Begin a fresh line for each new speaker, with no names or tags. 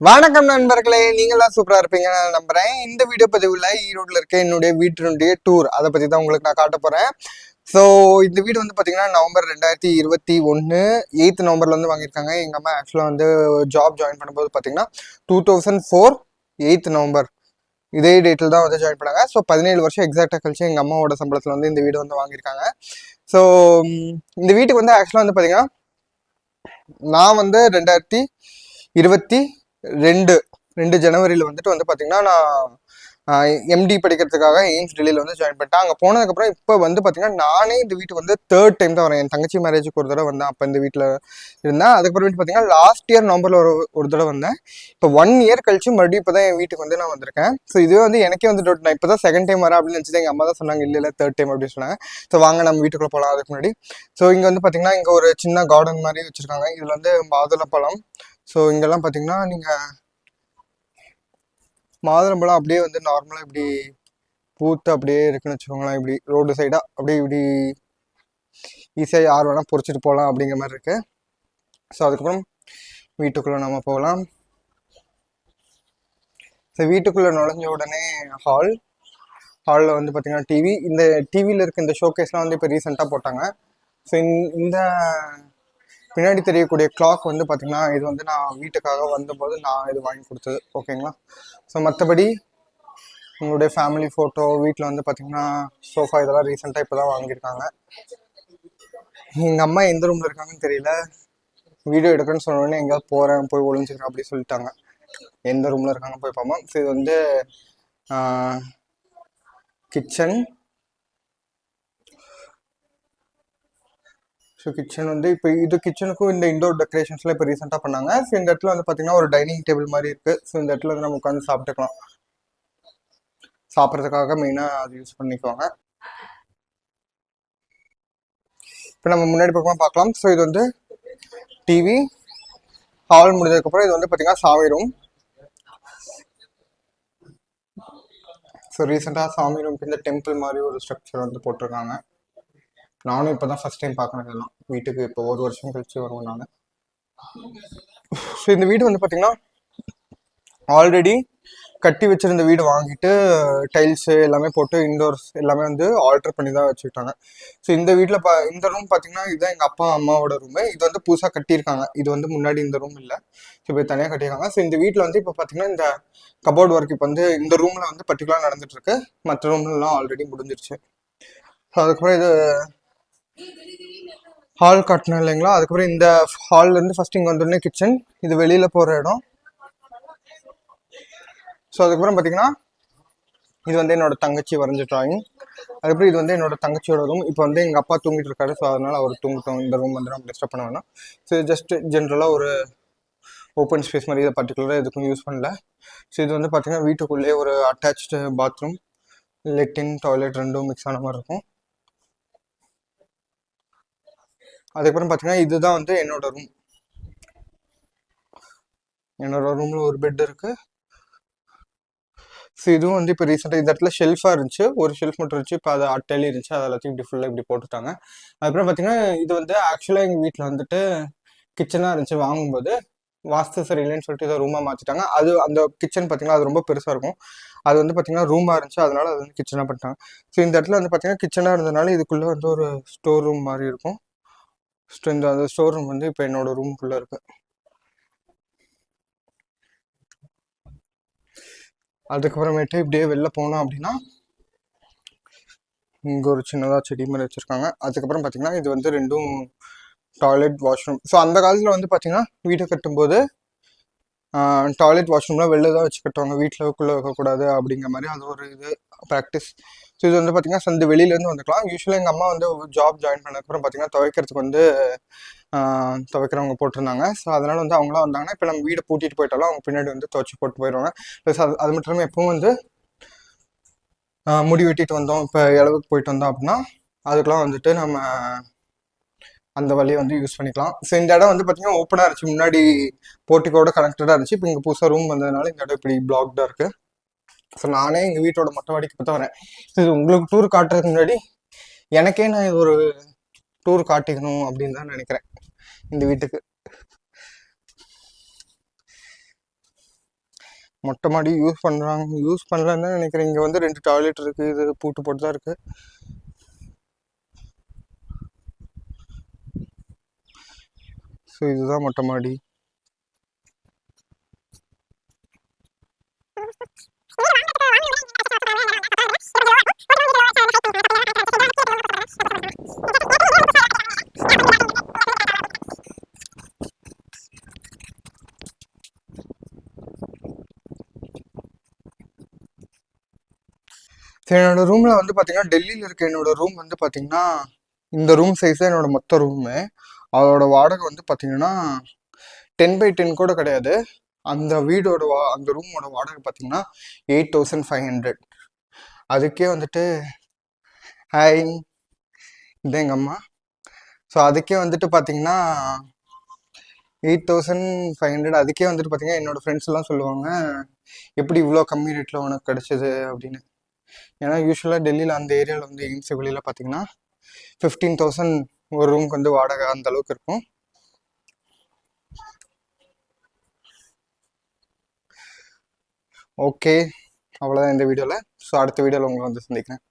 வணக்கம் நண்பர்களே, நீங்களாம் சூப்பரா இருப்பீங்க நான் நம்புறேன். இந்த வீடியோ பதிவுல ஈரோட்ல இருக்க என்னுடைய வீட்டினுடைய டூர் அதை பத்தி தான் உங்களுக்கு நான் காட்ட போறேன். ஸோ இந்த வீடு வந்து பாத்தீங்கன்னா நவம்பர் 2021 8th நவம்பர்ல வந்து வாங்கியிருக்காங்க. எங்க அம்மா ஆக்சுவலா வந்து ஜாப் ஜாயின் பண்ணும்போது பாத்தீங்கன்னா 2004 8th நவம்பர் இதே டேட்டில் தான் வந்து ஜாயின் பண்ணாங்க. ஸோ 17 வருஷம் எக்ஸாக்டா கழிச்சு எங்க அம்மாவோட சம்பளத்துல வந்து இந்த வீடு வந்து வாங்கியிருக்காங்க. ஸோ இந்த வீட்டுக்கு வந்து ஆக்சுவலா வந்து பாத்தீங்கன்னா நான் வந்து 2022 ஜனவரியில் வந்துட்டு வந்து பார்த்தீங்கன்னா நான் எம்டி படிக்கிறதுக்காக எய்ம்ஸ் டெல்லியில் வந்து ஜாயின் பண்ணிட்டேன். அங்கே போனதுக்கப்புறம் இப்போ வந்து பார்த்தீங்கன்னா நானே இந்த வீட்டுக்கு வந்து தேர்ட் டைம் தான் வரேன். என் தங்கச்சி மேரேஜுக்கு ஒரு தடவை வந்தேன், அப்போ இந்த வீட்டில் இருந்தேன். அதுக்கப்புறமேட்டு பார்த்தீங்கன்னா லாஸ்ட் இயர் நவம்பரில் ஒரு தடவை வந்தேன். இப்போ 1 இயர் கழிச்சு மறுபடியும் இப்போ தான் என் வீட்டுக்கு வந்து நான் வந்திருக்கேன். ஸோ இதுவே வந்து எனக்கே வந்து டவுட், நான் இப்போ தான் செகண்ட் டைம் வரேன் அப்படின்னு நினச்சது. எங்கள் அம்மா தான் சொன்னாங்க இல்லை தேர்ட் டைம் அப்படின்னு சொன்னாங்க. ஸோ வாங்க நம்ம வீட்டுக்குள்ளே போகலாம். அதுக்கு முன்னாடி ஸோ இங்கே வந்து பார்த்தீங்கன்னா இங்கே ஒரு சின்ன கார்டன் மாதிரி வச்சுருக்காங்க. இதில் வந்து மாதுளப்பழம். ஸோ இங்கெல்லாம் பார்த்தீங்கன்னா நீங்கள் மாதுளம்பழம் அப்படியே வந்து நார்மலாக இப்படி பூத்து அப்படியே இருக்குன்னு வச்சுக்கோங்களேன். இப்படி ரோடு சைடாக அப்படியே இப்படி ஈஸியாக யார் வேணால் பொறிச்சிட்டு போகலாம் அப்படிங்கிற மாதிரி இருக்கு. ஸோ அதுக்கப்புறம் வீட்டுக்குள்ளே நம்ம போகலாம். ஸோ வீட்டுக்குள்ளே நுழைஞ்ச உடனே ஹாலில் வந்து பார்த்தீங்கன்னா டிவி. இந்த டிவியில் இருக்க இந்த ஷோகேஸ்லாம் வந்து இப்போ ரீசெண்டாக போட்டாங்க. ஸோ இந்த பின்னாடி தெரியக்கூடிய கிளாக் வந்து பார்த்தீங்கன்னா இது வந்து நான் வீட்டுக்காக வந்தபோது நான் இது வாங்கி கொடுத்தது. ஓகேங்களா. ஸோ மற்றபடி உங்களுடைய ஃபேமிலி ஃபோட்டோ வீட்டில் வந்து பார்த்தீங்கன்னா சோஃபா இதெல்லாம் ரீசெண்டாக இப்போ தான் வாங்கியிருக்காங்க. எங்கள் அம்மா எந்த ரூமில் இருக்காங்கன்னு தெரியல. வீடியோ எடுக்கிறேன்னு சொன்னோடனே எங்கேயாவது போகிறேன் போய் ஒளிஞ்சுக்கிறேன் அப்படி சொல்லிட்டாங்க. எந்த ரூமில் இருக்காங்க போய் பார்ப்போம். ஸோ இது வந்து கிச்சன். ஸோ கிச்சன் வந்து இப்போ இது கிச்சனுக்கும் இந்த இண்டோர் டெக்கரேஷன்ஸ்லாம் இப்போ ரீசெண்டாக பண்ணாங்க. ஸோ இந்த இடத்துல வந்து பார்த்தீங்கன்னா ஒரு டைனிங் டேபிள் மாதிரி இருக்குது. ஸோ இந்த இடத்துல வந்து நம்ம உட்காந்து சாப்பிட்டுக்கலாம். சாப்பிட்றதுக்காக மெயினாக அது யூஸ் பண்ணிக்குவாங்க. இப்போ நம்ம முன்னாடி பக்கமாக பார்க்கலாம். ஸோ இது வந்து டிவி. ஹால் முடிஞ்சதுக்கப்புறம் இது வந்து பார்த்தீங்கன்னா சாமி ரூம். ஸோ ரீசெண்டாக சாமி ரூம்க்கு இந்த டெம்பிள் மாதிரி ஒரு ஸ்ட்ரக்சர் வந்து போட்டிருக்காங்க. நானும் இப்போ தான் ஃபஸ்ட் டைம் பார்க்கணும் இதெல்லாம். வீட்டுக்கு இப்போ 1 வருஷம் கழிச்சு வருவேன் நான். ஸோ இந்த வீடு வந்து பார்த்தீங்கன்னா ஆல்ரெடி கட்டி வச்சிருந்த வீடு வாங்கிட்டு டைல்ஸு எல்லாமே போட்டு இண்டோர்ஸ் எல்லாமே வந்து ஆல்டர் பண்ணி தான் வச்சுக்கிட்டாங்க. ஸோ இந்த வீட்டில் இந்த ரூம் பார்த்தீங்கன்னா இதுதான் எங்கள் அப்பா அம்மாவோட ரூமு. இது வந்து புதுசாக கட்டியிருக்காங்க. இது வந்து முன்னாடி இந்த ரூம் இல்லை. ஸோ இப்போ தனியாக கட்டியிருக்காங்க. ஸோ இந்த வீட்டில் வந்து இப்போ பார்த்தீங்கன்னா இந்த கபோர்ட் ஒர்க் இப்போ வந்து இந்த ரூமில் வந்து பர்டிகுலராக நடந்துட்டுருக்கு. மற்ற ரூம்லாம் ஆல்ரெடி முடிஞ்சிருச்சு. ஸோ அதுக்கப்புறம் இது ஹால் காட்டினேன் இல்லைங்களா. அதுக்கப்புறம் இந்த ஹால்லேருந்து ஃபஸ்ட் இங்கே வந்தோடனே கிச்சன். இது வெளியில் போகிற இடம். ஸோ அதுக்கப்புறம் பார்த்தீங்கன்னா இது வந்து என்னோட தங்கச்சி வரைஞ்ச ட்ராயிங். அதுக்கப்புறம் இது வந்து என்னோட தங்கச்சியோட ரூம். இப்போ வந்து எங்கள் அப்பா தூங்கிட்டு இருக்காரு. ஸோ அதனால் அவர் தூங்கிட்டோம். இந்த ரூம் வந்து நம்ம டிஸ்டர்ப் பண்ண வேணாம். ஸோ ஜஸ்ட் ஜென்ரலாக ஒரு ஓப்பன் ஸ்பேஸ் மாதிரி இதை பர்டிகுலராக எதுக்கும் யூஸ் பண்ணல. ஸோ இது வந்து பார்த்தீங்கன்னா வீட்டுக்குள்ளேயே ஒரு அட்டாச்சு பாத்ரூம், லெட்டின், டாய்லெட் ரெண்டும் மிக்ஸ் ஆன மாதிரி இருக்கும். அதுக்கப்புறம் பார்த்தீங்கன்னா இதுதான் வந்து என்னோட ரூம். என்னோட ரூமில் ஒரு பெட் இருக்குது. ஸோ இதுவும் வந்து இப்போ ரீசெண்டாக இந்த இடத்துல ஷெல்ஃபாக இருந்துச்சு. ஒரு ஷெல்ஃப் மட்டும் இருந்துச்சு. இப்போ அதை அட்டையிலே இருந்துச்சு. அது எல்லாத்தையும் இப்படி ஃபுல்லாக இப்படி போட்டுட்டாங்க. அதுக்கப்புறம் பார்த்தீங்கன்னா இது வந்து ஆக்சுவலாக எங்கள் வீட்டில் வந்துட்டு கிச்சனாக இருந்துச்சு. வாங்கும்போது வாஸ்து சரியில்லைன்னு சொல்லிட்டு இதை ரூமாக மாற்றிட்டாங்க. அது அந்த கிச்சன் பார்த்தீங்கன்னா அது ரொம்ப பெருசாக இருக்கும். அது வந்து பார்த்தீங்கன்னா ரூமாக இருந்துச்சு. அதனால அது வந்து கிச்சனாக பண்ணிட்டாங்க. ஸோ இந்த இடத்துல வந்து பார்த்தீங்கன்னா கிச்சனாக இருந்ததுனால இதுக்குள்ளே வந்து ஒரு ஸ்டோர் ரூம் மாதிரி இருக்கும். இந்த ஸ்டோர் ரூம் வந்து இப்போ என்னோட ரூமுக்குள்ளே இருக்குது. அதுக்கப்புறமேட்டு இப்படியே வெளில போனோம் அப்படின்னா இங்கே ஒரு சின்னதாக செடி மாதிரி வச்சுருக்காங்க. அதுக்கப்புறம் பார்த்தீங்கன்னா இது வந்து ரெண்டும் டாய்லெட் வாஷ்ரூம். ஸோ அந்த காலத்தில் வந்து பார்த்தீங்கன்னா வீட்டை கட்டும்போது டாய்லெட் வாஷ்ரூம்லாம் வெளில தான் வச்சு கட்டுவாங்க. வீட்டில் வைக்கக்கூடாது அப்படிங்கிற மாதிரி அது ஒரு இது ப்ராக்டிஸ். ஸோ இது வந்து பார்த்தீங்கன்னா சந்து வெளியிலேருந்து வந்துக்கலாம். யூஸ்வலாக எங்கள் அம்மா வந்து ஜாப் ஜாயின் பண்ணதுக்கப்புறம் பார்த்தீங்கன்னா துவைக்கிறதுக்கு வந்து துவைக்கிறவங்க போட்டிருந்தாங்க. ஸோ அதனால் வந்து அவங்களாம் வந்தாங்கன்னா இப்போ நம்ம வீடை பூட்டிட்டு போயிட்டாலும் அவங்க பின்னாடி வந்து துவைச்சி போட்டு போயிடுவாங்க. ப்ளஸ் அது மட்டும் இல்லாமல் எப்பவும் வந்து முடி வெட்டிட்டு வந்தோம், இப்போ இளவுக்கு போயிட்டு வந்தோம் அப்படின்னா அதுக்கெலாம் வந்துட்டு நம்ம அந்த வழியை வந்து யூஸ் பண்ணிக்கலாம். ஸோ இந்த இடம் வந்து பார்த்தீங்கன்னா ஓப்பனாக இருந்துச்சு. முன்னாடி போர்ட்டிக்கோட கனெக்டடாக இருந்துச்சு. இப்போ இங்கே புதுசாக ரூம் வந்ததுனால இந்த இடம் இப்படி பிளாக்டாக இருக்குது. ஸோ நானே எங்கள் வீட்டோட மொட்டை மாடிக்கு பார்த்து வரேன். ஸோ இது உங்களுக்கு டூர் காட்டுறதுக்கு முன்னாடி எனக்கே நான் இது ஒரு டூர் காட்டிக்கணும் அப்படின்னு தான் நினைக்கிறேன் இந்த வீட்டுக்கு. மொட்டை மாடி யூஸ் பண்ணுறாங்க, யூஸ் பண்ணலன்னு தான் நினைக்கிறேன். இங்கே வந்து 2 டாய்லெட் இருக்குது, இது பூட்டு போட்டு தான் இருக்குது. ஸோ இதுதான் மொட்டை மாடி. என்னோட ரூமில் வந்து பார்த்தீங்கன்னா, டெல்லியில் இருக்க என்னோட ரூம் வந்து பார்த்தீங்கன்னா, இந்த ரூம் சைஸ் தான் என்னோட மொத்த ரூமு. அதோட வாடகை வந்து பார்த்தீங்கன்னா 10/10 கூட கிடையாது. அந்த வீடோட அந்த ரூமோட வாடகை பார்த்தீங்கன்னா 8500. அதுக்கே வந்துட்டு ஹாய், இது எங்கள் அம்மா. ஸோ அதுக்கே வந்துட்டு பார்த்தீங்கன்னா 8500. அதுக்கே வந்துட்டு பார்த்தீங்கன்னா என்னோட ஃப்ரெண்ட்ஸ் எல்லாம் சொல்லுவாங்க, எப்படி இவ்வளோ கம்மி ரேட்டில் உனக்கு கிடைச்சது அப்படின்னு. ஏன்னா யூஸ்வலாக டெல்லியில் அந்த ஏரியாவில் வந்து எய்ம்ஸ் வெளியில் பார்த்தீங்கன்னா 15,000 ஒரு ரூமுக்கு வந்து வாடகை அந்த அளவுக்கு இருக்கும். ஓகே, அவ்வளோதான் இந்த வீடியோவில். ஸோ அடுத்த வீடியோவில் உங்களை வந்து சந்திக்கிறேன்.